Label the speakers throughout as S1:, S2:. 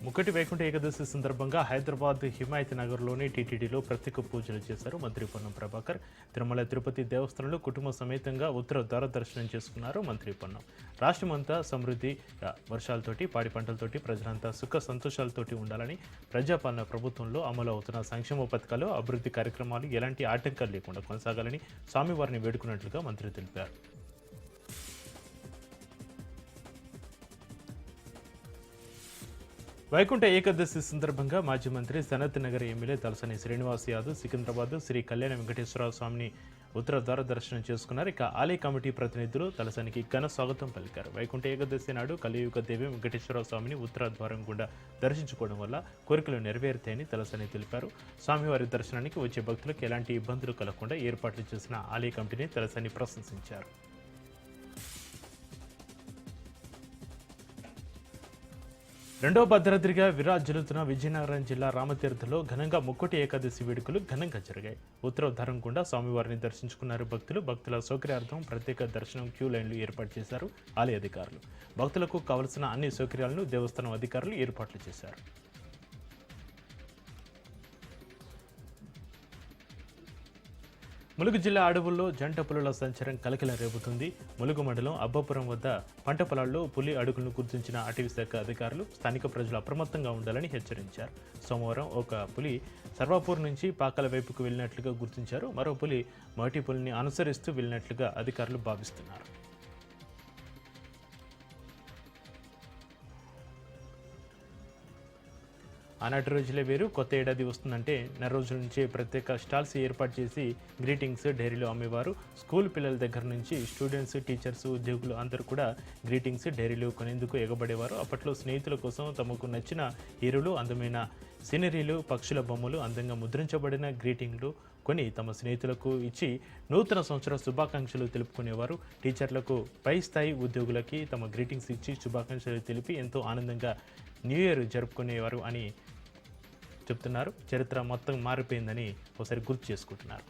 S1: ముక్కటి వైకుంఠ ఏకాదశి సందర్భంగా హైదరాబాద్ హిమాయత్ నగర్లోని టీటీడీలో ప్రత్యేక పూజలు చేశారు మంత్రి పొన్నం ప్రభాకర్. తిరుమల తిరుపతి దేవస్థానంలో కుటుంబ సమేతంగా ఉత్తర ద్వార దర్శనం చేసుకున్నారు మంత్రి పొన్నం. రాష్ట్రమంతా సమృద్ధి వర్షాలతోటి పాడి పంటలతోటి ప్రజలంతా సుఖ సంతోషాలతోటి ఉండాలని, ప్రజాపాలన ప్రభుత్వంలో అమలు అవుతున్న సంక్షేమ పథకాలు, అభివృద్ధి కార్యక్రమాలు ఎలాంటి ఆటంకాలు లేకుండా కొనసాగాలని స్వామివారిని వేడుకున్నట్లుగా మంత్రి తెలిపారు. వైకుంఠ ఏకాదశి సందర్భంగా మాజీ మంత్రి సనత్ నగర్ ఎమ్మెల్యే తలసాని శ్రీనివాస్ యాదవ్ సికింద్రాబాద్ శ్రీ కళ్యాణ వెంకటేశ్వర స్వామిని ఉత్తర ద్వార దర్శనం చేసుకున్నారు. ఇక ఆలయ కమిటీ ప్రతినిధులు తలసానికి ఘన స్వాగతం పలికారు. వైకుంఠ ఏకాదశి నాడు కలియుగ దేవి వెంకటేశ్వర స్వామిని ఉత్తర ద్వారం గుండా దర్శించుకోవడం వల్ల కోరికలు నెరవేరుతాయని తలసాని తెలిపారు. స్వామివారి దర్శనానికి వచ్చే భక్తులకు ఎలాంటి ఇబ్బందులు కలగకుండా ఏర్పాట్లు చేసిన ఆలయ కమిటీని తలసాని ప్రశంసించారు. రెండో భద్రాద్రిగా విరాజిల్లుతున్న విజయనగరం జిల్లా రామతీర్థలో ఘనంగా ముక్కోటి ఏకాదశి వేడుకలు ఘనంగా జరిగాయి. ఉత్తరధారం గుండా స్వామివారిని దర్శించుకున్నారు భక్తులు. భక్తుల సౌకర్యార్థం ప్రత్యేక దర్శనం క్యూ లైన్లు ఏర్పాటు చేశారు ఆలయ అధికారులు. భక్తులకు కావలసిన అన్ని సౌకర్యాలను దేవస్థానం అధికారులు ఏర్పాట్లు చేశారు. ములుగు జిల్లా అడవుల్లో జంట పులుల సంచారం కలకలం రేపుతుంది. ములుగు మండలం అబ్బాపురం వద్ద పంట పొలాల్లో పులి అడుగులను గుర్తించిన అటవీశాఖ అధికారులు స్థానిక ప్రజలు అప్రమత్తంగా ఉండాలని హెచ్చరించారు. సోమవారం ఒక పులి సర్వాపూర్ నుంచి పాకాల వైపుకు వెళ్ళినట్లుగా గుర్తించారు. మరో పులి మొదటి పులిని అనుసరిస్తూ వెళ్ళినట్లుగా అధికారులు భావిస్తున్నారు. ఆనాటి రోజులే వేరు, కొత్త ఏడాది వస్తుందంటే నెల రోజుల నుంచి ప్రత్యేక స్టాల్స్ ఏర్పాటు చేసి గ్రీటింగ్స్ డైరీలు అమ్మేవారు. స్కూల్ పిల్లల దగ్గర నుంచి స్టూడెంట్స్, టీచర్స్, ఉద్యోగులు అందరూ కూడా గ్రీటింగ్స్ డైరీలు కొనేందుకు ఎగబడేవారు. అప్పట్లో స్నేహితుల కోసం తమకు నచ్చిన హీరోలు, అందమైన సీనరీలు, పక్షుల బొమ్మలు, అందంగా ముద్రించబడిన గ్రీటింగ్లు కొని తమ స్నేహితులకు ఇచ్చి నూతన సంవత్సర శుభాకాంక్షలు తెలుపుకునేవారు. టీచర్లకు, పై స్థాయి ఉద్యోగులకి తమ గ్రీటింగ్స్ ఇచ్చి శుభాకాంక్షలు తెలిపి ఎంతో ఆనందంగా న్యూ ఇయర్ జరుపుకునేవారు అని చెప్తున్నారు. చరిత్ర మొత్తం మారిపోయిందని ఒకసారి గుర్తు చేసుకుంటున్నారు.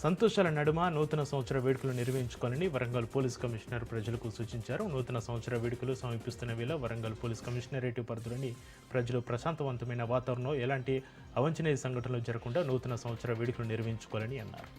S1: సంతోషాల నడుమ నూతన సంవత్సర వేడుకలు నిర్వహించుకోవాలని వరంగల్ పోలీస్ కమిషనర్ ప్రజలకు సూచించారు. నూతన సంవత్సర వేడుకలు సమీపిస్తున్న వేళ వరంగల్ పోలీస్ కమిషనరేట్ పరిధిలోని ప్రజలు ప్రశాంతవంతమైన వాతావరణంలో ఎలాంటి అవాంఛనీయ సంఘటనలు జరగకుండా నూతన సంవత్సర వేడుకలు నిర్వహించుకోవాలని అన్నారు.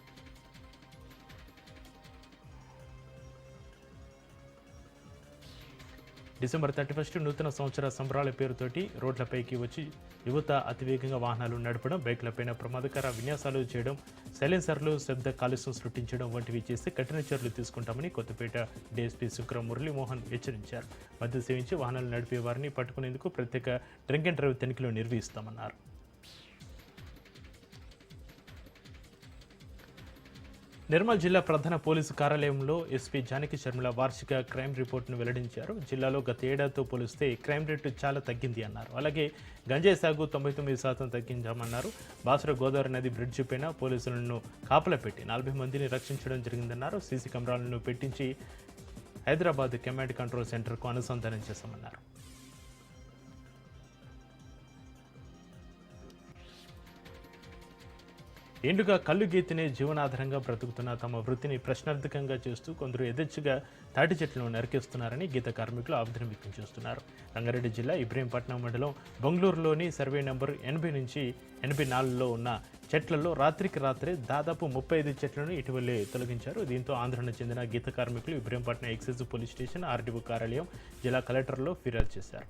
S1: డిసెంబర్ 31 నూతన సంవత్సర సంబరాల పేరుతోటి రోడ్లపైకి వచ్చి యువత అతివేగంగా వాహనాలు నడపడం, బైక్లపైన ప్రమాదకర విన్యాసాలు చేయడం, సైలెన్సర్లు శబ్ద కాలుష్యం సృష్టించడం వంటివి చేసి కఠిన చర్యలు తీసుకుంటామని కొత్తపేట డీఎస్పీ శుక్ర మురళీమోహన్ హెచ్చరించారు. మద్యం సేవించి వాహనాలు నడిపే వారిని పట్టుకునేందుకు ప్రత్యేక డ్రింక్ అండ్ డ్రైవ్ తనిఖీలు నిర్వహిస్తామన్నారు. నిర్మల్ జిల్లా ప్రధాన పోలీసు కార్యాలయంలో ఎస్పీ జానకి శర్మల వార్షిక క్రైమ్ రిపోర్టును వెల్లడించారు. జిల్లాలో గత ఏడాదితో పోలిస్తే క్రైమ్ రేటు చాలా తగ్గింది అన్నారు. అలాగే గంజాయి సాగు 99% తగ్గించామన్నారు. బాసర గోదావరి నది బ్రిడ్జి పైన పోలీసులను కాపలా పెట్టి 40 మందిని రక్షించడం జరిగిందన్నారు. సీసీ కెమెరాలను పెట్టించి హైదరాబాద్ కమాండ్ కంట్రోల్ సెంటర్కు అనుసంధానం చేశామన్నారు. ఎండుగా కళ్ళు గీతినే జీవనాధారంగా బ్రతుకుతున్న తమ వృత్తిని ప్రశ్నార్థకంగా చేస్తూ కొందరు యథేచ్ఛగా తాటి చెట్లను నరికేస్తున్నారని గీత కార్మికులు ఆవేదన వ్యక్తం చేస్తున్నారు. రంగారెడ్డి జిల్లా ఇబ్రహీంపట్నం మండలం బొంగళూరులోని సర్వే నంబర్ 80 నుంచి 84లో ఉన్న చెట్లలో రాత్రికి రాత్రే దాదాపు 35 చెట్లను ఇటీవలే తొలగించారు. దీంతో ఆందోళన చెందిన గీత కార్మికులు Ibrahimpatnam excise police station, RDO కార్యాలయం, జిల్లా కలెక్టర్లో ఫిర్యాదు చేశారు.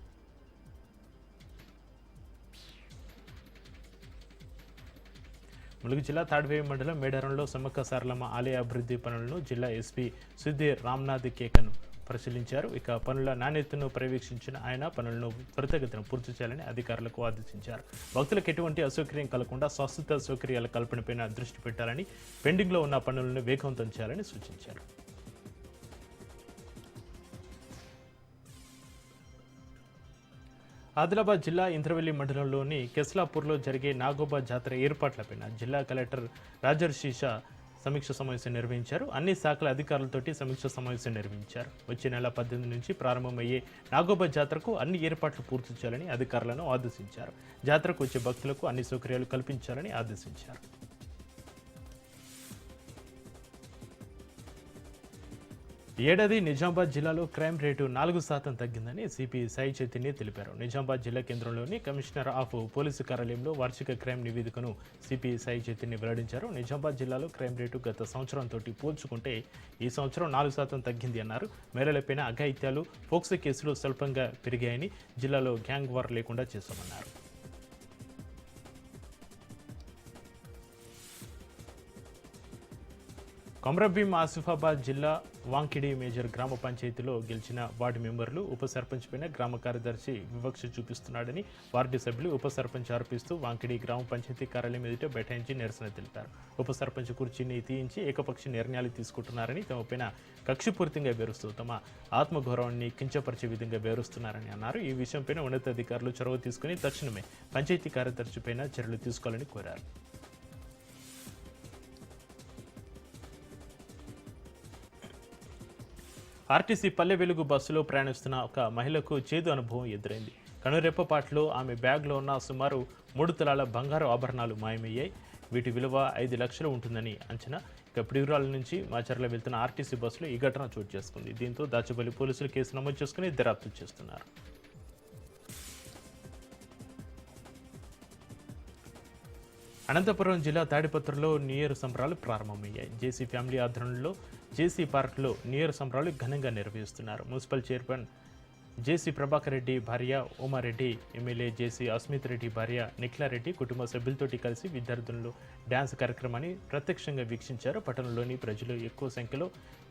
S1: ములుగు జిల్లా తాడ్వేయి మండలం మేడారంలో సమ్మక్క సారలమ్మ ఆలయ అభివృద్ధి పనులను జిల్లా ఎస్పీ సుధీర్ రామ్నాథ్ కేకన్ పరిశీలించారు. ఇక పనుల నాణ్యతను పర్యవేక్షించిన ఆయన పనులను త్వరితగతిన పూర్తి చేయాలని అధికారులకు ఆదేశించారు. భక్తులకు ఎటువంటి అసౌకర్యం కలగకుండా శాశ్వత సౌకర్యాల కల్పనపై దృష్టి పెట్టాలని, పెండింగ్లో ఉన్న పనులను వేగవంతం చేయాలని సూచించారు. ఆదిలాబాద్ జిల్లా ఇంద్రవెల్లి మండలంలోని కెస్లాపూర్లో జరిగే నాగోబా జాతర ఏర్పాట్లపై జిల్లా కలెక్టర్ రాజర్షీషా సమీక్ష సమావేశం నిర్వహించారు. అన్ని శాఖల అధికారులతోటి సమీక్ష సమావేశం నిర్వహించారు. వచ్చే నెల 18 నుంచి ప్రారంభమయ్యే నాగోబా జాతరకు అన్ని ఏర్పాట్లు పూర్తి చేయాలని అధికారులను ఆదేశించారు. జాతరకు వచ్చే భక్తులకు అన్ని సౌకర్యాలు కల్పించాలని ఆదేశించారు. ఏడాది నిజామాబాద్ జిల్లాలో క్రైమ్ రేటు 4% తగ్గిందని సిపి సాయి చైతన్య తెలిపారు. నిజామాబాద్ జిల్లా కేంద్రంలోని కమిషనర్ ఆఫ్ పోలీసు కార్యాలయంలో వార్షిక క్రైమ్ నివేదికను సిపి సాయి చైతన్య వెల్లడించారు. నిజామాబాద్ జిల్లాలో క్రైమ్ రేటు గత సంవత్సరంతో పోల్చుకుంటే ఈ సంవత్సరం 4% తగ్గింది అన్నారు. మహిళలపైన అఘాయిత్యాలు, ఫోక్సో కేసులు స్వల్పంగా పెరిగాయని, జిల్లాలో గ్యాంగ్ వార్ లేకుండా చేశామన్నారు. కొమరంభీం ఆసిఫాబాద్ జిల్లా వాంకిడి మేజర్ గ్రామ పంచాయతీలో గెలిచిన వార్డు మెంబర్లు ఉప సర్పంచ్ పైన గ్రామ కార్యదర్శి వివక్ష చూపిస్తున్నాడని వార్డు సభ్యులు ఉప సర్పంచ్ ఆరోపిస్తూ వాంకిడి గ్రామ పంచాయతీ కార్యాలయం ఎదుట బైఠాయించి నిరసన తెలిపారు. ఉప సర్పంచ్ కుర్చీని తీయించి ఏకపక్ష నిర్ణయాలు తీసుకుంటున్నారని, తమపైన కక్షపూరితంగా వివరిస్తూ తమ ఆత్మగౌరవాన్ని కించపరిచే విధంగా వివరిస్తున్నారని అన్నారు. ఈ విషయంపైన ఉన్నతాధికారులు చొరవ తీసుకుని తక్షణమే పంచాయతీ కార్యదర్శి పైన చర్యలు తీసుకోవాలని కోరారు. ఆర్టీసీ పల్లె వెలుగు బస్సులో ప్రయాణిస్తున్న ఒక మహిళకు చేదు అనుభవం ఎదురైంది. కనురెప్పపాట్లో ఆమె బ్యాగ్లో ఉన్న సుమారు 3 తులాల బంగారు ఆభరణాలు మాయమయ్యాయి. వీటి విలువ 5 లక్షలు ఉంటుందని అంచనా. ఇక పిడుగురాల నుంచి మాచర్ల వెళ్తున్న ఆర్టీసీ బస్సులో ఈ ఘటన చోటు చేసుకుంది. దీంతో దాచపల్లి పోలీసులు కేసు నమోదు చేసుకుని దర్యాప్తు చేస్తున్నారు. అనంతపురం జిల్లా తాడిపత్రిలో న్యూ ఇయర్ సంబరాలు ప్రారంభమయ్యాయి. జేసీ ఫ్యామిలీ ఆధ్వర్యంలో జేసీ పార్క్లో న్యూ ఇయర్ సంబరాలు ఘనంగా నిర్వహిస్తున్నారు. మున్సిపల్ చైర్మన్ జేసీ ప్రభాకర్ రెడ్డి భార్య ఉమారెడ్డి, ఎమ్మెల్యే జేసీ అస్మిత్ రెడ్డి భార్య నిఖిలారెడ్డి కుటుంబ సభ్యులతోటి కలిసి విద్యార్థులు డ్యాన్స్ కార్యక్రమాన్ని ప్రత్యక్షంగా వీక్షించారు. పట్టణంలోని ప్రజలు ఎక్కువ సంఖ్యలో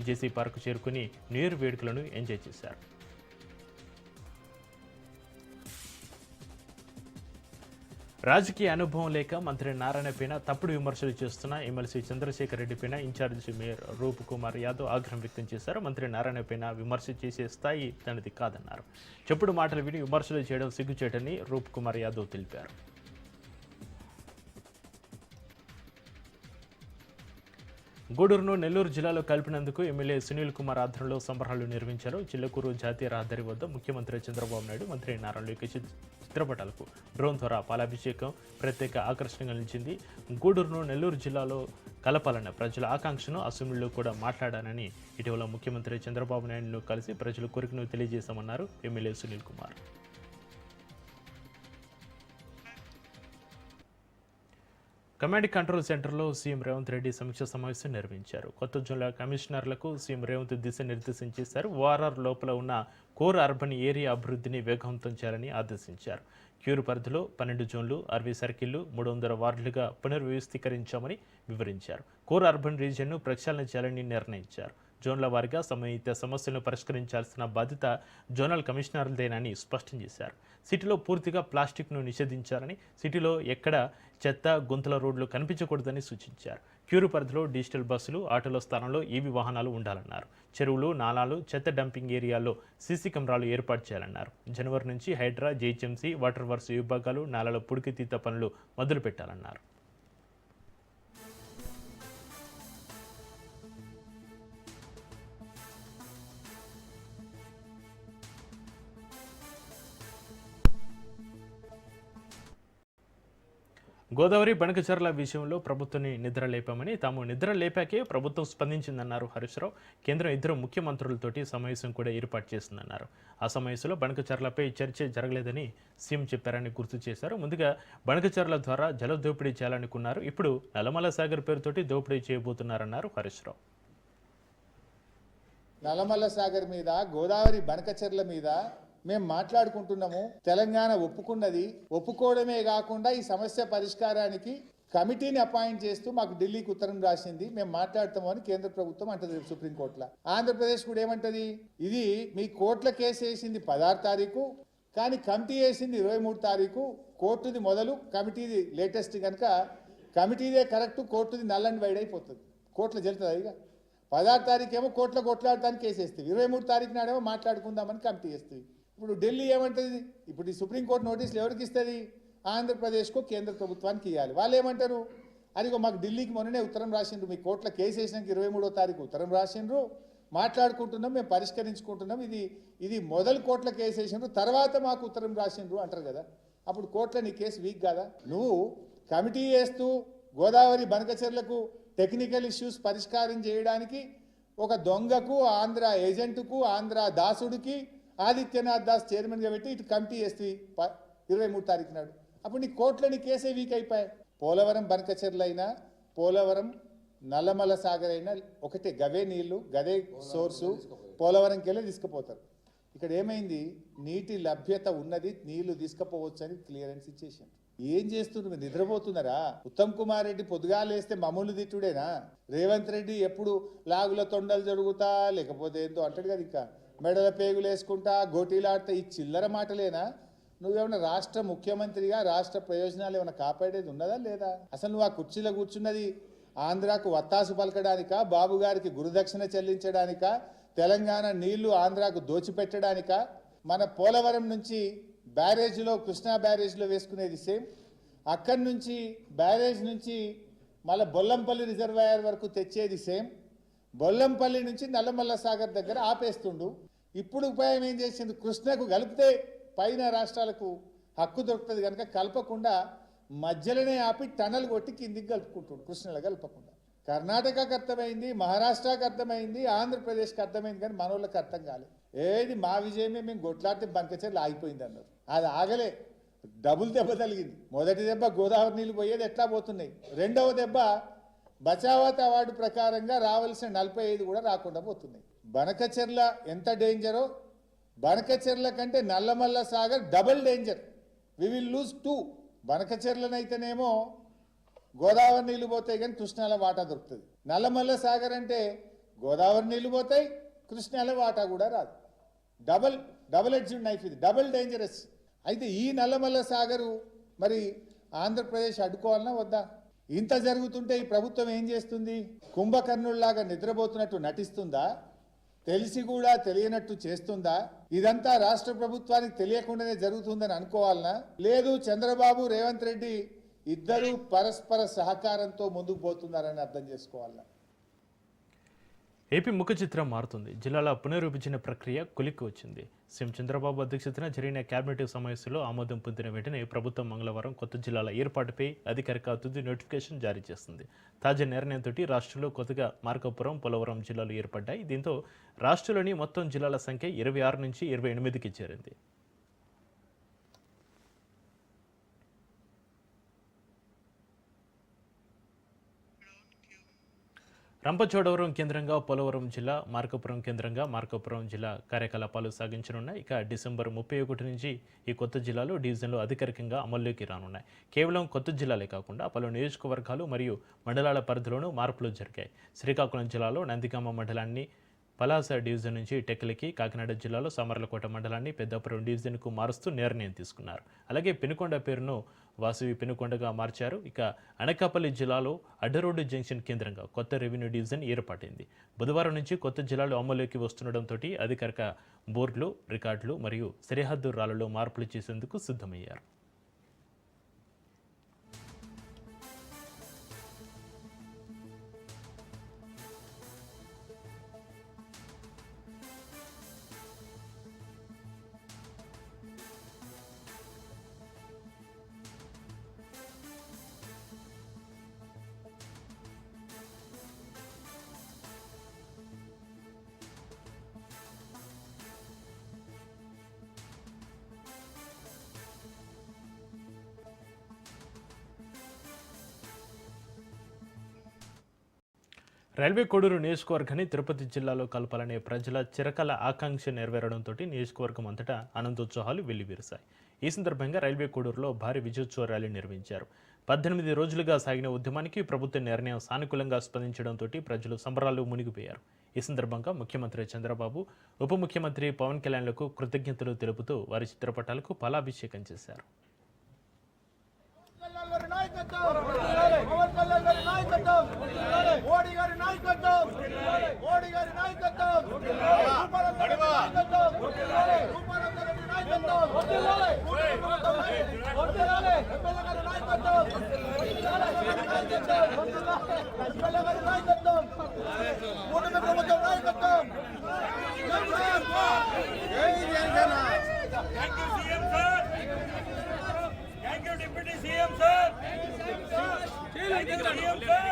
S1: జేసీ పార్క్ చేరుకుని న్యూ ఇయర్ వేడుకలను ఎంజాయ్ చేశారు. రాజకీయ అనుభవం లేక మంత్రి నారాయణపైన తప్పుడు విమర్శలు చేస్తున్న ఎమ్మెల్సీ చంద్రశేఖర్ రెడ్డిపైన ఇన్ఛార్జి మేయర్ రూప్ కుమార్ యాదవ్ ఆగ్రహం వ్యక్తం చేశారు. మంత్రి నారాయణపైన విమర్శ చేసే స్థాయి తనది కాదన్నారు. చెప్పుడు మాటలు విని విమర్శలు చేయడం సిగ్గుచేటని రూప్ కుమార్ యాదవ్ తెలిపారు. గూడూరును నెల్లూరు జిల్లాలో కలిపినందుకు ఎమ్మెల్యే సునీల్ కుమార్ ఆధ్వర్యంలో సంబరాలు నిర్వహించారు. చిల్లకూరు జాతీయ రహదారి వద్ద ముఖ్యమంత్రి చంద్రబాబు నాయుడు, మంత్రి నారా లోకేష్ చిత్రపటాలకు డ్రోన్ ద్వారా పాలాభిషేకం ప్రత్యేక ఆకర్షణగా నిలిచింది. గూడూరును నెల్లూరు జిల్లాలో కలపాలన్న ప్రజల ఆకాంక్షను అసెంబ్లీలో కూడా మాట్లాడానని, ఇటీవల ముఖ్యమంత్రి చంద్రబాబు నాయుడును కలిసి ప్రజల కోరికను తెలియజేశామన్నారు MLA Sunil Kumar. Command control సెంటర్లో సీఎం రేవంత్ రెడ్డి సమీక్ష సమావేశం నిర్వహించారు. కొత్త జిల్లా కమిషనర్లకు సీఎం రేవంత్ దిశానిర్దేశం చేశారు. ఓఆర్ఆర్ లోపల ఉన్న కోర్ అర్బన్ ఏరియా అభివృద్ధిని వేగవంతం చేయాలని ఆదేశించారు. క్యూర్ పరిధిలో 12 జోన్లు, 60 సర్కిళ్లు, 300 వార్డులుగా పునర్వ్యవస్థీకరించామని వివరించారు. కోర్ అర్బన్ రీజియన్ను ప్రక్షాళన చేయాలని నిర్ణయించారు. జోన్ల వారీగా సంబంధిత సమస్యలను పరిష్కరించాల్సిన బాధ్యత జోనల్ కమిషనర్లదేనని స్పష్టం చేశారు. సిటీలో పూర్తిగా ప్లాస్టిక్ను నిషేధించారని, సిటీలో ఎక్కడ చెత్త, గుంతల రోడ్లు కనిపించకూడదని సూచించారు. క్యూరు పరిధిలో డిజిటల్ బస్సులు, ఆటోల స్థానంలో ఈవీ వాహనాలు ఉండాలన్నారు. చెరువులు, నాలాలు, చెత్త డంపింగ్ ఏరియాల్లో సీసీ కెమెరాలు ఏర్పాటు చేయాలన్నారు. జనవరి నుంచి హైడ్రా, జీహెచ్ఎంసీ, వాటర్ వర్క్స్ విభాగాలు నాలాల పుడికితీత పనులు మొదలుపెట్టాలన్నారు. గోదావరి బనకచర్ల విషయంలో ప్రభుత్వాన్ని నిద్ర లేపామని, తాము నిద్ర లేపాకే ప్రభుత్వం స్పందించిందన్నారు హరీష్ రావు. కేంద్రం 2 ముఖ్యమంత్రులతోటి సమావేశం కూడా ఏర్పాటు చేసిందన్నారు. ఆ సమావేశంలో బనకచర్లపై చర్చ జరగలేదని సీఎం చెప్పారని గుర్తు చేశారు. ముందుగా బనకచర్ల ద్వారా జల దోపిడీ చేయాలనుకున్నారు. ఇప్పుడు నల్లమల సాగర్ పేరుతోటి దోపిడీ చేయబోతున్నారన్నారు హరీష్ రావు.
S2: నల్లమల్ల సాగర్ మీద, గోదావరి బనకచెర్ల మీద మేము మాట్లాడుకుంటున్నాము. తెలంగాణ ఒప్పుకోవడమే కాకుండా ఈ సమస్య పరిష్కారానికి కమిటీని అపాయింట్ చేస్తూ మాకు ఢిల్లీకి ఉత్తరం రాసింది. మేము మాట్లాడతామని కేంద్ర ప్రభుత్వం అంటది సుప్రీంకోర్టులో. ఆంధ్రప్రదేశ్ కూడా ఏమంటది, ఇది మీ కోర్టుల కేసు వేసింది 16 తారీఖు, కానీ కమిటీ వేసింది 23 తారీఖు. కోర్టుది మొదలు, కమిటీది లేటెస్ట్ కనుక కమిటీదే కరెక్ట్, కోర్టుది నల్ అండ్ వైడ్ అయిపోతుంది. కోర్టులో జరుగుతుంది. ఇక 16 తారీఖు ఏమో కోర్టులో కొట్లాడటానికి కేసేస్తుంది, 23 తారీఖు నాడేమో మాట్లాడుకుందామని కమిటీ వేస్తుంది. ఇప్పుడు ఢిల్లీ ఏమంటుంది, ఇప్పుడు ఈ సుప్రీంకోర్టు నోటీసులు ఎవరికి ఇస్తుంది? ఆంధ్రప్రదేశ్కు కేంద్ర ప్రభుత్వానికి ఇవ్వాలి. వాళ్ళు ఏమంటారు, అదిగో మాకు ఢిల్లీకి మొన్ననే ఉత్తరం రాసిండ్రు, మీ కోర్టులో కేసు వేసినాక 23వ తారీఖు ఉత్తరం రాసిండ్రు, మాట్లాడుకుంటున్నాం, మేము పరిష్కరించుకుంటున్నాం, ఇది మొదలు కోర్టులో కేసు వేసిండ్రు, తర్వాత మాకు ఉత్తరం రాసిండ్రు అంటారు కదా. అప్పుడు కోర్టులో నీ కేసు వీక్ కదా. నువ్వు కమిటీ వేస్తూ గోదావరి బనకచెర్లకు టెక్నికల్ ఇష్యూస్ పరిష్కారం చేయడానికి ఒక దొంగకు ఆంధ్ర ఏజెంటుకు ఆంధ్ర దాసుడికి ఆదిత్యనాథ్ దాస్ చైర్మన్గా పెట్టి ఇటు కమిటీ వేస్తే 23 తారీఖు నాడు అప్పుడు నీ కోట్లని కేసే వీక్ అయిపోయాయి. పోలవరం బనకచెర్ల అయినా పోలవరం నల్లమల్ల సాగర్ అయినా ఒకటే, గవే నీళ్లు గదే సోర్సు, పోలవరంకి వెళ్ళి తీసుకుపోతారు. ఇక్కడ ఏమైంది, నీటి లభ్యత ఉన్నది, నీళ్లు తీసుకుపోవచ్చు అని క్లియరెన్స్ ఇచ్చేసారు. ఏం చేస్తున్నారు, నిద్రపోతున్నారా? ఉత్తమ్ కుమార్ రెడ్డి పొద్దుగాలేస్తే మామూలు తిట్టుడేనా? రేవంత్ రెడ్డి ఎప్పుడు లాగుల తొండలు జరుగుతా లేకపోతే ఏందో అంటాడు కదా, ఇంకా మెడల పేగులు వేసుకుంటా గోటీలాడితే ఈ చిల్లర మాటలేనా? నువ్వేమన్నా రాష్ట్ర ముఖ్యమంత్రిగా రాష్ట్ర ప్రయోజనాలు ఏమైనా కాపాడేది ఉన్నదా లేదా? అసలు నువ్వు ఆ కుర్చీలో కూర్చున్నది ఆంధ్రాకు వత్తాసు పలకడానికా, బాబు గారికి గురుదక్షిణ చెల్లించడానికా, తెలంగాణ నీళ్లు ఆంధ్రాకు దోచిపెట్టడానికా? మన పోలవరం నుంచి బ్యారేజ్లో కృష్ణా బ్యారేజ్లో వేసుకునేది సేమ్, అక్కడి నుంచి బ్యారేజ్ నుంచి మళ్ళీ బొల్లంపల్లి రిజర్వాయర్ వరకు తెచ్చేది సేమ్, బొల్లంపల్లి నుంచి నల్లమల్ల సాగర్ దగ్గర ఆపేస్తుండు. ఇప్పుడు ఉపాయం ఏం చేసింది, కృష్ణకు కలిపితే పైన రాష్ట్రాలకు హక్కు దొరుకుతుంది కనుక కలపకుండా మధ్యలోనే ఆపి టనల్ కొట్టి కిందికి కలుపుకుంటుండు, కృష్ణలో కలపకుండా. కర్ణాటకకు అర్థమైంది, మహారాష్ట్రకు అర్థమైంది, ఆంధ్రప్రదేశ్కి అర్థమైంది, కానీ మనోళ్ళకి అర్థం కాలేదు. ఏది మా విజయమే, మేము కొట్లాడితే బంకచెర్లు ఆగిపోయింది అన్నారు. అది ఆగలే, డబుల్ దెబ్బ తగిలింది. మొదటి దెబ్బ గోదావరి నీళ్ళు పోయేది ఎట్లా పోతున్నాయి, రెండవ దెబ్బ బచావత్ అవార్డు ప్రకారంగా రావాల్సిన 45 కూడా రాకుండా పోతున్నాయి. బనకచెర్ల ఎంత డేంజరో, బనకచెర్ల కంటే Nallamalla Sagar double danger. We will lose 2. బనకచెర్లనైతేనేమో గోదావరి నీళ్లు పోతాయి కానీ కృష్ణాల వాటా దొరుకుతుంది. నల్లమల్ల సాగర్ అంటే గోదావరి నీళ్లు పోతాయి, కృష్ణాల వాటా కూడా రాదు. డబుల్ ఎడ్జ్డ్ నైఫ్ ఇది, డబుల్ డేంజరస్. అయితే ఈ నల్లమల్ల సాగరు మరి ఆంధ్రప్రదేశ్ అడ్డుకోవాలన్నా వద్దా? ఇంత జరుగుతుంటే ఈ ప్రభుత్వం ఏం చేస్తుంది, కుంభకర్ణుల్లాగా నిద్రపోతున్నట్టు నటిస్తుందా, తెలిసి కూడా తెలియనట్టు చేస్తుందా? ఇదంతా రాష్ట్ర ప్రభుత్వానికి తెలియకుండానే జరుగుతుందని అనుకోవాలనా? లేదు, చంద్రబాబు రేవంత్ రెడ్డి ఇద్దరు పరస్పర సహకారంతో ముందుకు పోతున్నారని అర్థం చేసుకోవాలనా?
S1: ఏపీ ముఖ చిత్రం మారుతుంది. జిల్లాల పునర్విభజన ప్రక్రియ కొలిక్కి వచ్చింది. సీఎం చంద్రబాబు అధ్యక్షతన జరిగిన కేబినెట్ సమావేశంలో ఆమోదం పొందిన వెంటనే ప్రభుత్వం మంగళవారం కొత్త జిల్లాల ఏర్పాటుపై అధికారిక తుది నోటిఫికేషన్ జారీ చేస్తుంది. తాజా నిర్ణయంతో రాష్ట్రంలో కొత్తగా మార్కాపురం, పోలవరం జిల్లాలు ఏర్పడ్డాయి. దీంతో రాష్ట్రంలోని మొత్తం జిల్లాల సంఖ్య 26 నుంచి 28కి చేరింది. రంపచోడవరం కేంద్రంగా పోలవరం జిల్లా, మార్కాపురం కేంద్రంగా మార్కాపురం జిల్లా కార్యకలాపాలు సాగించనున్నాయి. ఇక డిసెంబర్ 31 నుంచి ఈ కొత్త జిల్లాలు డివిజన్లు అధికారికంగా అమల్లోకి రానున్నాయి. కేవలం కొత్త జిల్లాలే కాకుండా పలు నియోజకవర్గాలు మరియు మండలాల పరిధిలోనూ మార్పులు జరిగాయి. శ్రీకాకుళం జిల్లాలో నందిగామ మండలాన్ని పలాస డివిజన్ నుంచి టెక్కలికి, కాకినాడ జిల్లాలో సమర్లకోట మండలాన్ని పెద్దాపురం డివిజన్కు మారుస్తూ నిర్ణయం తీసుకున్నారు. అలాగే పెనుకొండ పేరును వాసవి పెనుకొండగా మార్చారు. ఇక అనకాపల్లి జిల్లాలో అడ్డరోడ్డు జంక్షన్ కేంద్రంగా కొత్త రెవెన్యూ డివిజన్ ఏర్పాటైంది. బుధవారం నుంచి కొత్త జిల్లాలు అమలులోకి వస్తుండటంతో అధికారిక బోర్డులు, రికార్డులు మరియు సరిహద్దు రాళ్లలో మార్పులు చేసేందుకు సిద్ధమయ్యారు. రైల్వే కోడూరు నియోజకవర్గాన్ని తిరుపతి జిల్లాలో కలపాలనే ప్రజల చిరకాల ఆకాంక్ష నెరవేరడంతో నియోజకవర్గం అంతటా ఆనందోత్సాహాలు వెల్లివిరిశాయి. ఈ సందర్భంగా రైల్వే కోడూరులో భారీ విజయోత్సవ ర్యాలీ నిర్వహించారు. 18 రోజులుగా సాగిన ఉద్యమానికి ప్రభుత్వ నిర్ణయం సానుకూలంగా స్పందించడంతో ప్రజలు సంబరాలు మునిగిపోయారు. ఈ సందర్భంగా ముఖ్యమంత్రి చంద్రబాబు, ఉప ముఖ్యమంత్రి పవన్ కళ్యాణ్లకు కృతజ్ఞతలు తెలుపుతూ వారి చిత్రపటాలకు పాలాభిషేకం చేశారు.
S3: Deputy CM sir. Thank you CM sir.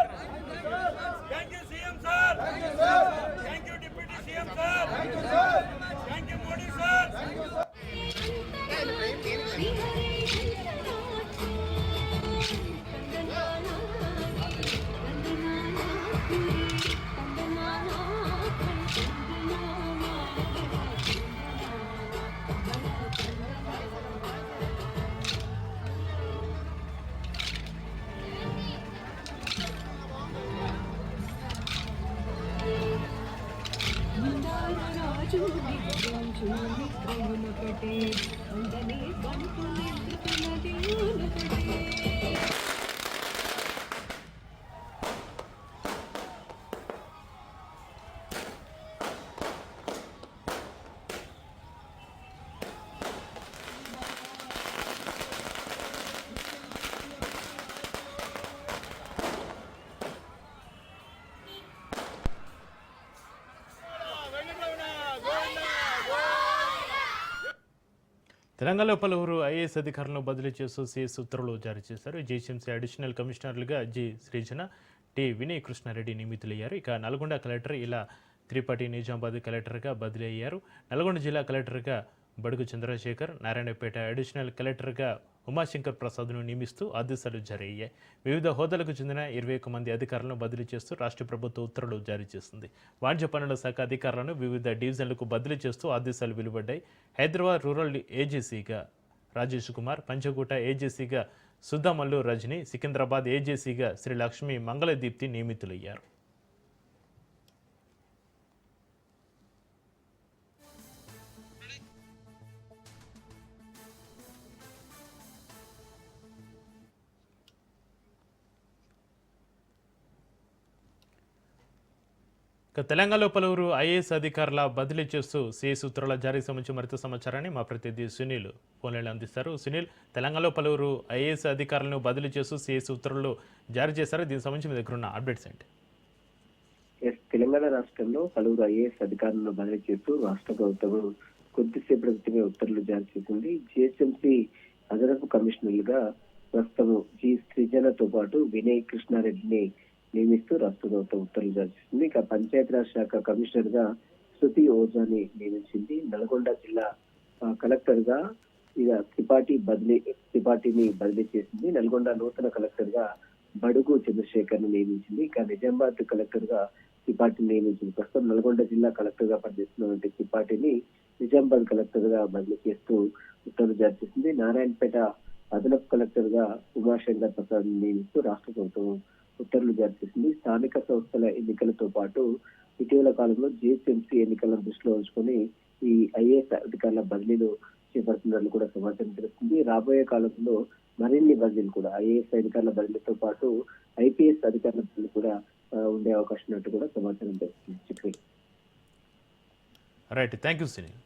S3: Thank you CM sir. Thank you sir.
S1: తెలంగాణలో పలువురు ఐఏఎస్ అధికారులను బదిలీ చేస్తూ సీఎస్ ఉత్తర్వులు జారీ చేశారు. జీహెచ్ఎంసీ అడిషనల్ కమిషనర్లుగా జి శ్రీజన, టి వినయ్ కృష్ణారెడ్డి నియమితులయ్యారు. ఇక నల్గొండ కలెక్టర్ ఇలా త్రిపాఠి, నిజామాబాద్ కలెక్టర్గా బదిలీ అయ్యారు. నల్గొండ జిల్లా కలెక్టర్గా బడుగు చంద్రశేఖర్, నారాయణపేట అడిషనల్ కలెక్టర్గా ఉమాశంకర్ ప్రసాద్ను నియమిస్తూ ఆదేశాలు జారీ అయ్యాయి. వివిధ హోదాలకు చెందిన 21 మంది అధికారులను బదిలీ చేస్తూ రాష్ట్ర ప్రభుత్వం ఉత్తర్వులు జారీ చేసింది. వాణిజ్య పన్నుల శాఖ అధికారులను వివిధ డివిజన్లకు బదిలీ చేస్తూ ఆదేశాలు వెలువడ్డాయి. హైదరాబాద్ రూరల్ ఏజెసీగా రాజేష్ కుమార్, పంచకోట ఏజెసీగా సుధామల్లు రజని, సికింద్రాబాద్ ఏజెసీగా శ్రీ లక్ష్మీ మంగళదీప్తి నియమితులయ్యారు. తెలంగాణలో పలువురు ఐఏఎస్ అధికారుల బదిలీ చేస్తూ సీఎస్ ఉత్తర్వుల జారీ సంబంధించి మరింత సమాచారాన్ని మా ప్రతినిధి సునీల్ ఫోన్లైన్లో అందిస్తారు. సునీల్, తెలంగాణలో పలువురు ఐఏఎస్ అధికారులను బదిలీ చేస్తూ సీఎస్ ఉత్తర్వులు జారీ చేశారు. దీనికి సంబంధించి మీ దగ్గర ఉన్న అప్డేట్స్ ఏంటి?
S4: తెలంగాణ రాష్ట్రంలో పలువురు ఐఏఎస్ అధికారులను బదిలీ చేస్తూ రాష్ట్ర ప్రభుత్వం కొద్దిసేపటి క్రితమే ఉత్తర్వులు జారీ చేసింది. జిహెచ్ఎంసీ అదనపు కమిషనర్లుగా ప్రస్తుతం జి శ్రీజనతో పాటు వినయ్ కృష్ణారెడ్డిని నియమిస్తూ రాష్ట్ర ప్రభుత్వం ఉత్తర్వులు జారీ చేసింది. ఇక పంచాయతీరాజ్ శాఖ కమిషనర్ గా శృతి ఓజాని నియమించింది. నల్గొండ జిల్లా కలెక్టర్ గా ఇక త్రిపాఠిని బదిలీ చేసింది. నల్గొండ నూతన కలెక్టర్ గా బడుగు చంద్రశేఖర్ ను నియమించింది. ఇక నిజామాబాద్ కలెక్టర్ గా త్రిపాఠిని నియమించింది. ప్రస్తుతం నల్గొండ జిల్లా కలెక్టర్ గా పనిచేస్తున్నటువంటి త్రిపాఠిని నిజామాబాద్ కలెక్టర్ గా బదిలీ చేస్తూ ఉత్తర్వులు జారీ చేసింది. నారాయణపేట అదనపు కలెక్టర్ గా ఉమాశంకర్ ప్రసాద్ నియమిస్తూ రాష్ట్ర ప్రభుత్వం ఉత్తర్వులు జారీ చేసింది. స్థానిక సంస్థల ఎన్నికలతో పాటు ఇటీవల కాలంలో జిహెచ్ఎంసీ ఎన్నికలను దృష్టిలో ఉంచుకొని ఈ ఐఏఎస్ అధికారుల బదిలీలు చేపడుతున్నట్లు కూడా సమాచారం తెలుస్తుంది. రాబోయే కాలంలో మరిన్ని బదిలీలు కూడా ఐఏఎస్ అధికారుల బదిలీతో పాటు ఐపీఎస్ అధికారుల బదిలీ కూడా ఉండే అవకాశం ఉన్నట్టు కూడా సమాచారం తెలుస్తుంది.
S1: Right, thank you Sunil.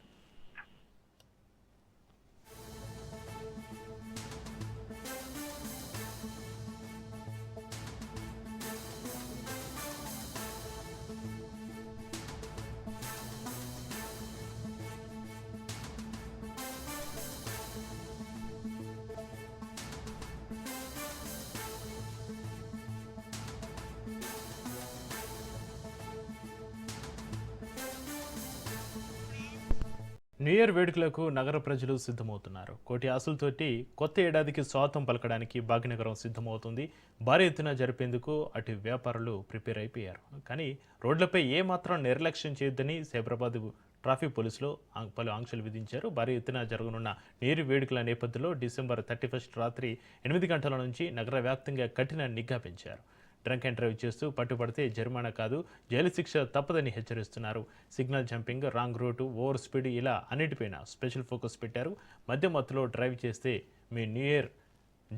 S1: New year వేడుకలకు నగర ప్రజలు సిద్ధమవుతున్నారు. కోటి ఆశలతోటి కొత్త ఏడాదికి స్వాగతం పలకడానికి భాగ్యనగరం సిద్ధమవుతుంది. భారీ ఎత్తున జరిపేందుకు అటు వ్యాపారులు ప్రిపేర్ అయిపోయారు. కానీ రోడ్లపై ఏమాత్రం నిర్లక్ష్యం చేయొద్దని సైబరాబాద్ ట్రాఫిక్ పోలీసులు పలు ఆంక్షలు విధించారు. భారీ ఎత్తున జరగనున్న న్యూ ఇయర్ వేడుకల నేపథ్యంలో డిసెంబర్ 31 రాత్రి 8 గంటల నుంచి నగర వ్యాప్తంగా కఠిన నిఘా పెంచారు. డ్రంక్ అండ్ డ్రైవ్ చేస్తూ పట్టుబడితే జరిమానా కాదు, జైలు శిక్ష తప్పదని హెచ్చరిస్తున్నారు. Signal jumping, wrong route, over speed ఇలా అన్నిటిపైన స్పెషల్ ఫోకస్ పెట్టారు. మధ్య మత్తులో డ్రైవ్ చేస్తే మీ న్యూ ఇయర్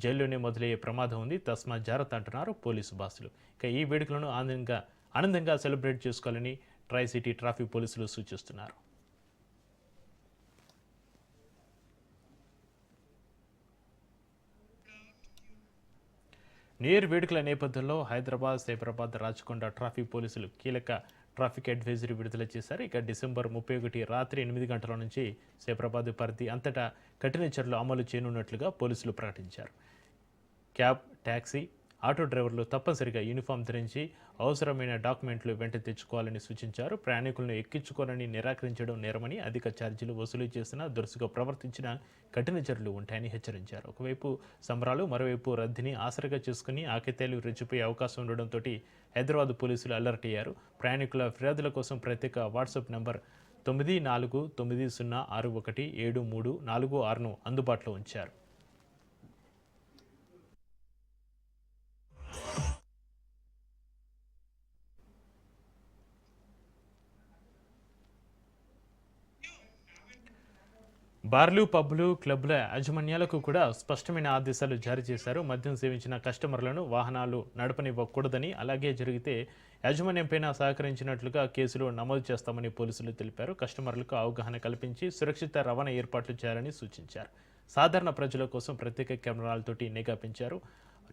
S1: జైల్లోనే మొదలయ్యే ప్రమాదం ఉంది, తస్మా జాగ్రత్త అంటున్నారు పోలీసు బాసులు. ఇక ఈ వేడుకలను ఆనందంగా సెలబ్రేట్ చేసుకోవాలని ట్రై సిటీ ట్రాఫిక్ పోలీసులు సూచిస్తున్నారు. న్యూ ఇయర్ వేడుకల నేపథ్యంలో హైదరాబాద్, సైబరాబాద్, రాచకొండ ట్రాఫిక్ పోలీసులు కీలక ట్రాఫిక్ అడ్వైజరీ విడుదల చేశారు. ఇక డిసెంబర్ 31 రాత్రి 8 గంటల నుంచి సైబరాబాద్ పరిధి అంతటా కఠిన చర్యలు అమలు చేయనున్నట్లుగా పోలీసులు ప్రకటించారు. క్యాబ్, ట్యాక్సీ, ఆటో డ్రైవర్లు తప్పనిసరిగా యూనిఫామ్ ధరించి అవసరమైన డాక్యుమెంట్లు వెంట తెచ్చుకోవాలని సూచించారు. ప్రయాణికులను ఎక్కించుకోవాలని నిరాకరించడం నేరమని, అధిక ఛార్జీలు వసూలు చేసినా దురుసుగా ప్రవర్తించిన కఠిన చర్యలు ఉంటాయని హెచ్చరించారు. ఒకవైపు సంబరాలు, మరోవైపు రద్దీని ఆసరగా చేసుకుని ఆకతాయిలు రెచ్చిపోయే అవకాశం ఉండడంతో హైదరాబాద్ పోలీసులు అలర్ట్ అయ్యారు. ప్రయాణికుల ఫిర్యాదుల కోసం ప్రత్యేక వాట్సాప్ నంబర్ 9490617346ను అందుబాటులో ఉంచారు. బార్లు, పబ్లు, క్లబ్ల యాజమాన్యాలకు కూడా స్పష్టమైన ఆదేశాలు జారీ చేశారు. మద్యం సేవించిన కస్టమర్లను వాహనాలు నడపనివ్వకూడదని, అలాగే జరిగితే యాజమాన్యంపైన సహకరించినట్లుగా కేసులు నమోదు చేస్తామని పోలీసులు తెలిపారు. కస్టమర్లకు అవగాహన కల్పించి సురక్షిత రవాణా ఏర్పాట్లు చేయాలని సూచించారు. సాధారణ ప్రజల కోసం ప్రత్యేక కెమెరాలతోటి నిఘా పెంచారు.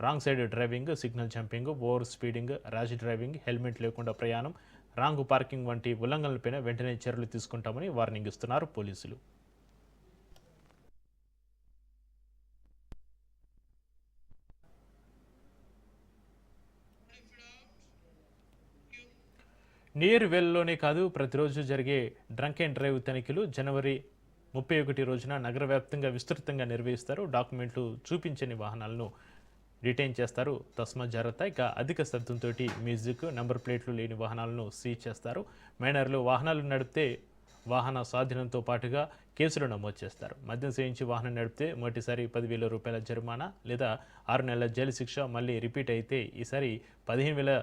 S1: Wrong side driving, signal jumping, over speeding, rash driving, helmet లేకుండా ప్రయాణం, రాంగ్ పార్కింగ్ వంటి ఉల్లంఘనలపైన వెంటనే చర్యలు తీసుకుంటామని వార్నింగ్ ఇస్తున్నారు పోలీసులు. నియర్ వెల్లోనే కాదు, ప్రతిరోజు జరిగే డ్రంక్ అండ్ డ్రైవ్ తనిఖీలు జనవరి 31 రోజున నగర వ్యాప్తంగా విస్తృతంగా నిర్వహిస్తారు. డాక్యుమెంట్లు చూపించని వాహనాలను డిటైన్ చేస్తారు. తస్మా జాగ్రత్త. ఇక అధిక శబ్దంతో మ్యూజిక్, నంబర్ ప్లేట్లు లేని వాహనాలను సీజ్ చేస్తారు. మైనర్లు వాహనాలు నడిపితే వాహన స్వాధీనంతో పాటుగా కేసులు నమోదు చేస్తారు. మద్యం సేవించి వాహనం నడిపితే మొదటిసారి 10,000 రూపాయల జరిమానా లేదా 6 నెలల జైలు శిక్ష, మళ్ళీ రిపీట్ అయితే ఈసారి 15,000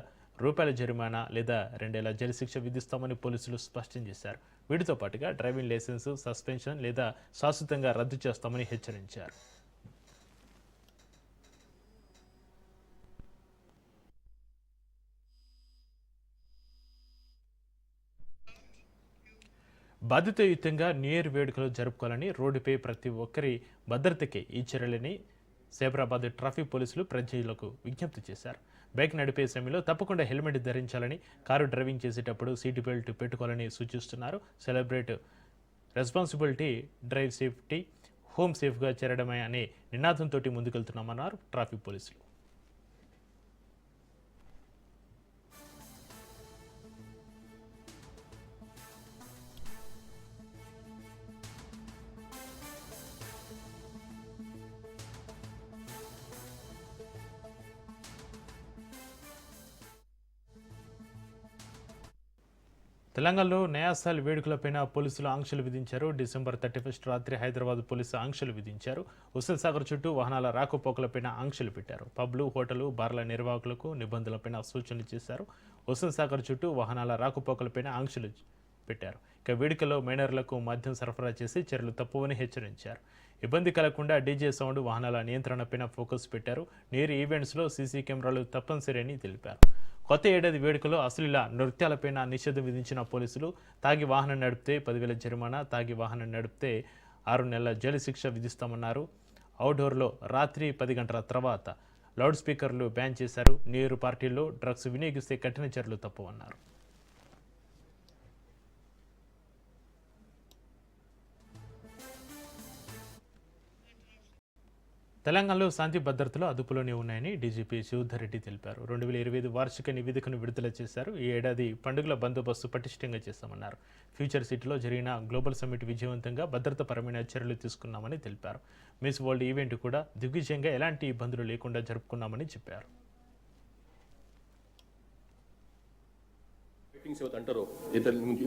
S1: రూపాయల జరిమానా లేదా 2 ఏళ్ల జైలు శిక్ష విధిస్తామని పోలీసులు స్పష్టం చేశారు. వీటితో పాటుగా డ్రైవింగ్ లైసెన్సు సస్పెన్షన్ లేదా శాశ్వతంగా రద్దు చేస్తామని హెచ్చరించారు. బాధ్యతాయుతంగా న్యూ ఇయర్ వేడుకలు జరుపుకోవాలని, రోడ్డుపై ప్రతి ఒక్కరి భద్రతకే ఈ చర్యలని సైబరాబాద్ ట్రాఫిక్ పోలీసులు ప్రజలకు విజ్ఞప్తి చేశారు. బైక్ నడిపే సమయంలో తప్పకుండా హెల్మెట్ ధరించాలని, కారు డ్రైవింగ్ చేసేటప్పుడు సీట్ బెల్ట్ పెట్టుకోవాలని సూచిస్తున్నారు. Celebrate responsibility, drive safety, home సేఫ్గా చేరడమే అనే నినాదంతో ముందుకెళ్తున్నామన్నారు ట్రాఫిక్ పోలీసులు. తెలంగాణలో నయాసాల్ వేడుకలపైన పోలీసులు ఆంక్షలు విధించారు. డిసెంబర్ 31 రాత్రి హైదరాబాద్ పోలీసు ఆంక్షలు విధించారు. హుస్సేన్ సాగర్ చుట్టూ వాహనాల రాకపోకలపైన ఆంక్షలు పెట్టారు. పబ్లు, హోటలు, బార్ల నిర్వాహకులకు నిబంధనలపైన సూచనలు చేశారు. హుస్సేన్ సాగర్ చుట్టూ వాహనాల రాకపోకలపైన ఆంక్షలు పెట్టారు. ఇక వేడుకలో మైనర్లకు మద్యం సరఫరా చేసి చర్యలు తప్పువని హెచ్చరించారు. ఇబ్బంది కలగకుండా డీజే సౌండ్, వాహనాల నియంత్రణపైన ఫోకస్ పెట్టారు. నేరు ఈవెంట్స్లో సీసీ కెమెరాలు తప్పనిసరి అని తెలిపారు. కొత్త ఏడాది వేడుకలో అశ్లీల నృత్యాలపైన నిషేధం విధించిన పోలీసులు తాగి వాహనం నడిపితే 10,000 జరిమానా, తాగి వాహనం నడిపితే 6 నెలల జైలు శిక్ష విధిస్తామన్నారు. అవుట్డోర్లో రాత్రి 10 గంటల తర్వాత లౌడ్ స్పీకర్లు బ్యాన్ చేశారు. న్యూ ఇయర్ పార్టీల్లో డ్రగ్స్ వినియోగిస్తే కఠిన చర్యలు తప్పవన్నారు. తెలంగాణలో శాంతి భద్రతలు అదుపులోనే ఉన్నాయని డీజీపీ శివధర్ రెడ్డి తెలిపారు. 2025 వార్షిక నివేదికను విడుదల చేశారు. ఈ ఏడాది పండుగల బందోబస్తు పటిష్టంగా చేస్తామన్నారు. ఫ్యూచర్ సిటీలో జరిగిన గ్లోబల్ సమ్మిట్ విజయవంతంగా భద్రతాపరమైన చర్యలు తీసుకున్నామని తెలిపారు. మిస్ వరల్డ్ ఈవెంట్ కూడా దిగ్విజయంగా ఎలాంటి ఇబ్బందులు లేకుండా జరుపుకున్నామని చెప్పారు.
S5: అంటారు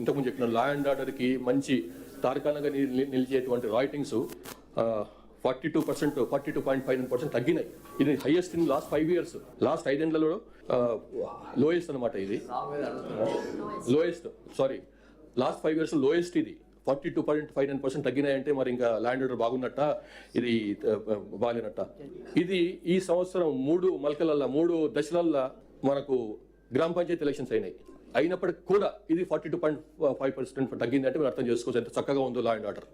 S5: ఇంతకుముందు చెప్పిన లా అండ్ ఆర్డర్కి మంచి తార్కాణంగా నిలిచేటువంటి రైటింగ్స్ 42.59% తగ్గినాయి. ఇది highest in last 5 years. Last 5 ఏళ్లలో లోయెస్ట్ అనమాట. ఇది లోయెస్ట్, లాస్ట్ 5 years లోయెస్ట్. ఇది 42.59% తగ్గినాయంటే మరి ఇంకా ల్యాండ్ ఆర్డర్ బాగున్నట్ట, ఇది బాగాలేనట్ట. ఇది ఈ సంవత్సరం 3 మల్కలల్లా 3 దశలల్లా మనకు గ్రామ పంచాయతీ ఎలక్షన్స్ అయినప్పటికీ కూడా ఇది 42.5% తగ్గింది అంటే మీరు అర్థం చేసుకోవచ్చు ఎంత చక్కగా ఉందో లా అండ్ ఆర్డర్.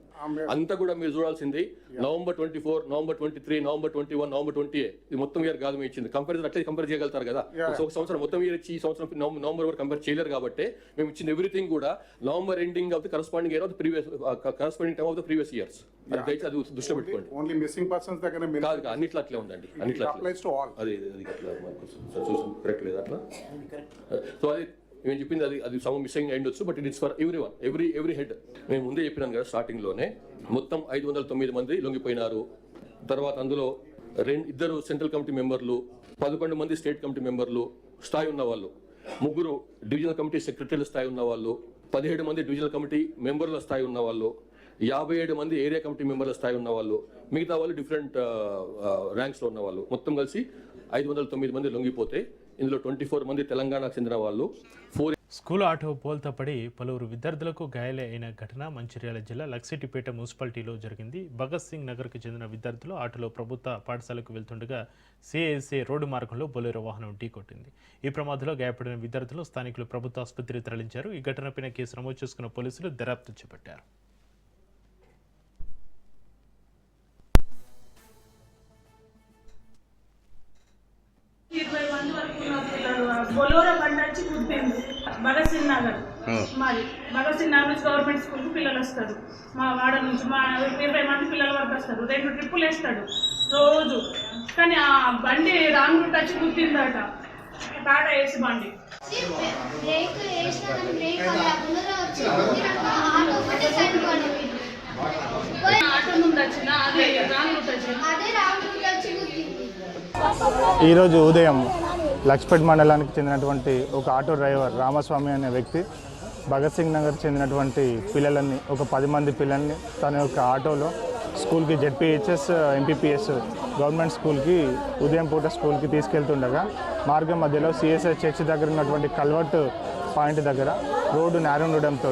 S5: అంతా కూడా మీరు చూడాల్సింది నవంబర్ 24, నవంబర్ 23, నవంబర్ 21, నవంబర్ 28 ఇది మొత్తం ఇయర్ కాదు ఇచ్చింది. కంపారిజన్ అట్లే కంపేర్ చేయగలుగుతారు కదా. ఒక సంవత్సరం మొత్తం ఇయర్ ఇచ్చి ఈ సంవత్సరం నవంబర్ వరకు కంపేర్ చేయలేరు కాబట్టి మేము ఇచ్చిన ఎవ్రీథింగ్ కూడా November ending of the corresponding year of the previous corresponding time of the previous years. అది దయచేసి అది దృష్టిలో పెట్టుకోండి.
S6: ఓన్లీ మిస్సింగ్ పర్సన్స్ దగ్గర
S5: కాదు, అన్నిట్లో అట్లే ఉందండి. అన్నిట్లో అది కరెక్ట్ లేదు అట్లా. సో అది మేము చెప్పింది అది సమ్ మిస్సింగ్ అయ్యిండొచ్చు, but it is for every head. మేము ముందే చెప్పినాం కదా స్టార్టింగ్లోనే. మొత్తం 509 మంది లొంగిపోయినారు. తర్వాత అందులో 2 సెంట్రల్ కమిటీ మెంబర్లు, 11 మంది స్టేట్ కమిటీ మెంబర్లు స్థాయి ఉన్నవాళ్ళు, 3 డివిజనల్ కమిటీ సెక్రటరీల స్థాయి ఉన్నవాళ్ళు, 17 మంది డివిజనల్ కమిటీ మెంబర్ల స్థాయి ఉన్నవాళ్ళు, 57 మంది ఏరియా కమిటీ మెంబర్ల స్థాయి ఉన్నవాళ్ళు, మిగతా వాళ్ళు డిఫరెంట్ ర్యాంక్స్లో ఉన్నవాళ్ళు. మొత్తం కలిసి 509 మంది లొంగిపోతే ఇందులో 24 మంది తెలంగాణకు చెందిన వాళ్ళు, 4
S1: స్కూల్ ఆటో బోల్తా పడి పలువురు విద్యార్థులకు గాయాలైన ఘటన మంచిర్యాల జిల్లా లక్సిటిపేట మున్సిపాలిటీలో జరిగింది. భగత్ సింగ్ నగర్కు చెందిన విద్యార్థులు ఆటోలో ప్రభుత్వ పాఠశాలకు వెళ్తుండగా సిఎస్ఏ రోడ్డు మార్గంలో బొలెరో వాహనం ఢీకొట్టింది. ఈ ప్రమాదంలో గాయపడిన విద్యార్థులు స్థానికులు ప్రభుత్వ ఆసుపత్రికి తరలించారు. ఈ ఘటనపైన కేసు నమోదు చేసుకున్న పోలీసులు దర్యాప్తు చేపట్టారు.
S6: బొలోరో బండి వచ్చి గుద్దింది. భగత్ సింగ్ నగర్ మాది. భగత్ సింగ్ నగర్ నుంచి గవర్నమెంట్ స్కూల్కి పిల్లలు వస్తారు. మా వాడ నుంచి మా 20 మంది పిల్లల వరకు వస్తారు. 2 ట్రిప్పులు వేస్తాడు రోజు. కానీ ఆ బండి రాంగ్ రూట్ వచ్చి గుద్దిందట. టాటా ఏసీ బండి. ఆటో నుండి వచ్చిన అదే రాంగ్ రూట్ వచ్చింది.
S7: ఈరోజు ఉదయం లక్ష్పేట్ మండలానికి చెందినటువంటి ఒక ఆటో డ్రైవర్ రామస్వామి అనే వ్యక్తి భగత్ సింగ్ నగర్ చెందినటువంటి పిల్లలని, ఒక 10 మంది పిల్లల్ని తన యొక్క ఆటోలో స్కూల్కి జెడ్పీహెచ్ఎస్ ఎంపీపీఎస్ గవర్నమెంట్ స్కూల్కి ఉదయం పూట స్కూల్కి తీసుకెళ్తుండగా మార్గం మధ్యలో సిఎస్ఐ చర్చి దగ్గర ఉన్నటువంటి కల్వర్ట్ పాయింట్ దగ్గర రోడ్డు నేరో ఉండడంతో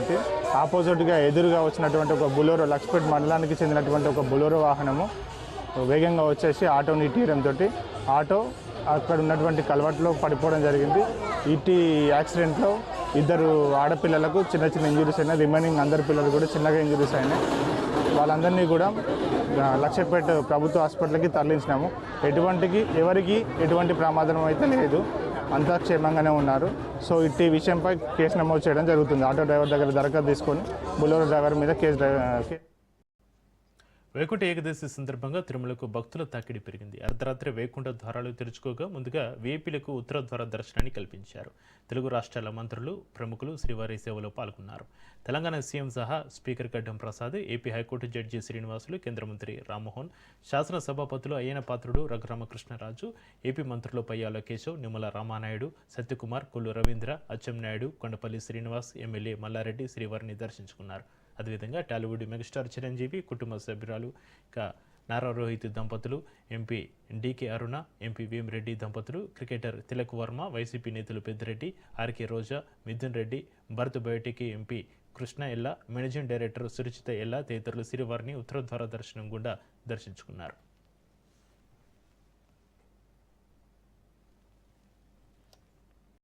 S7: ఆపోజిట్గా ఎదురుగా వచ్చినటువంటి ఒక బొలెరో, లక్ష్పేట్ మండలానికి చెందినటువంటి ఒక బొలెరో వాహనము వేగంగా వచ్చేసి ఆటోని ఇటీయడంతో ఆటో అక్కడ ఉన్నటువంటి కల్వర్ట్లో పడిపోవడం జరిగింది. ఇటీ యాక్సిడెంట్లో 2 ఆడపిల్లలకు చిన్న చిన్న ఇంజురీస్ అయినాయి. రిమైనింగ్ అందరి పిల్లలు కూడా చిన్నగా ఇంజురీస్ అయినాయి. వాళ్ళందరినీ కూడా లక్ష్యపేట ప్రభుత్వ హాస్పిటల్కి తరలించినాము. ఎవరికి ఎటువంటి ప్రమాదం అయితే లేదు, అంతా క్షేమంగానే ఉన్నారు. సో ఇట్టి విషయంపై కేసు నమోదు చేయడం జరుగుతుంది. ఆటో డ్రైవర్ దగ్గర దరఖాస్తు తీసుకొని బొలెరో డ్రైవర్ మీద
S1: వైకుంఠ ఏకాదశి సందర్భంగా తిరుమలకు భక్తుల తాకిడి పెరిగింది. అర్ధరాత్రి వైకుంఠ ద్వారాలు తెరుచుకోగా ముందుగా వీఐపీలకు ఉత్తర ద్వార దర్శనాన్ని కల్పించారు. తెలుగు రాష్ట్రాల మంత్రులు, ప్రముఖులు శ్రీవారి సేవలో పాల్గొన్నారు. తెలంగాణ సీఎం సహా స్పీకర్ గడ్డం Prasad, AP high court judge Srinivasulu, కేంద్ర మంత్రి రామ్మోహన్, శాసనసభాపతులు అయ్యన పాత్రుడు, రఘురామకృష్ణరాజు, ఏపీ మంత్రులు పయ్యాల కేశవ్, నిమ్మల రామానాయుడు, సత్యకుమార్, కొల్లు రవీంద్ర, అచ్చెన్నాయుడు, కొండపల్లి శ్రీనివాస్, ఎమ్మెల్యే మల్లారెడ్డి శ్రీవారిని దర్శించుకున్నారు. అదేవిధంగా టాలీవుడ్ మెగాస్టార్ చిరంజీవి కుటుంబ సభ్యురాలు నారా రోహిత్ దంపతులు, ఎంపీ డీకే అరుణ, ఎంపీ వేమిరెడ్డి దంపతులు, క్రికెటర్ తిలక్ వర్మ, వైసీపీ నేతలు పెద్దిరెడ్డి, ఆర్కే రోజా, మిథున్ రెడ్డి, భరత్ బయోటెక్ ఎంపీ కృష్ణ ఎల్లా, మేనేజింగ్ డైరెక్టర్ సురుచిత ఎల్లా తదితరులు శ్రీవారిని ఉత్తర ద్వార దర్శనం గుండా దర్శించుకున్నారు.